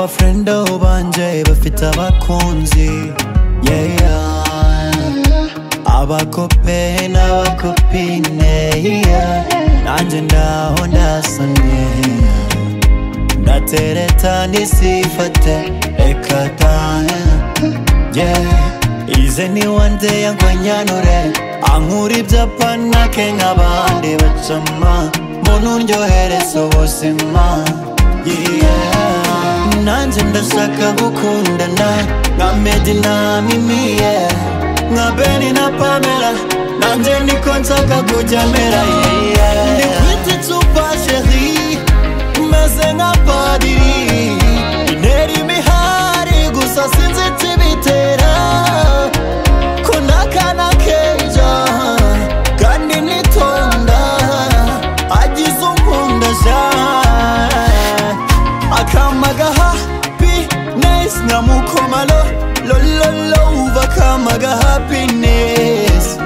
abafrendo banje bafite abakunzi, yeah. Abakope n'abakopine, yeah. Nanje ndaho ndasamye, ndatereta nisifate ekata, yeah. Ize ni wande yankwanyanure, ankura ibyapa nake nk'abandi bacama, mbona ndyohereza ubuzima, yeah. Nanje ndashaka gukundana nka Meddy na Mimi, yeah. Nka Benny na Pamela, nanje niko nshaka kujya mera, yeah. Ndikwita icupa chérie, meze nka padiri, intera imihari gusa sinzi ikibitera, ko n'akana keza kandi nitonda, agize unkunda cyane, akamaga happiness nkamukomalo, lololo uva akamaga happiness,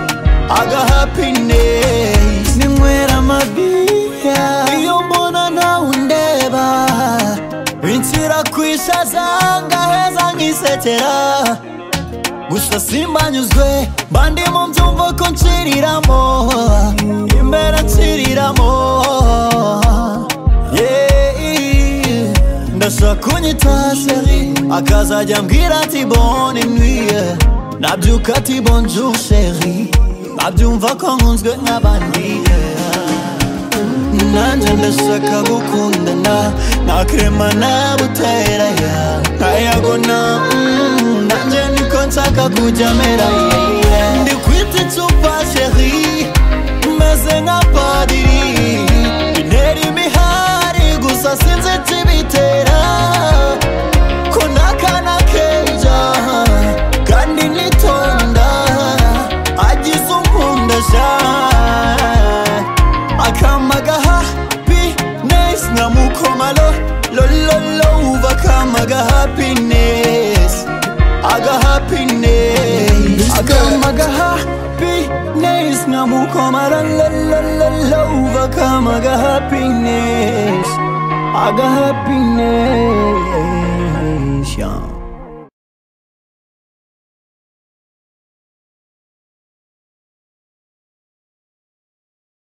aga happiness. Ninywera amabiya iyo mbona nawe undeba, binshyira kwishaza ngaheza nkisekera, gusa simbanyuzwe mba ndimo mbyumva ko nshiriramo, imbere nshiriramo, yeah. Ndashaka unyita chérie, akazajya ambwira ati bonne nuit, yeah. Nabyuka ati bonjour chérie, nabyumva ko nkunzwe nk'abandi, yeah. Nanje ndashaka gukundana nka Clement na Butera, yeah. Nkayagona, nanje niko nshaka kujya mera, yeah. Ndikwita icupa chérie, meze nka padiri, intera imihari gusa sinzi ikibitera, ko n'akana keza kandi nitonda, agize unkunda cyane, akamaga happiness nkamukomalo, lololo uva akamaga happiness, aga happiness, akamaga happiness nkamukomalo, lololo uva akamaga happiness, aga happiness, yeah.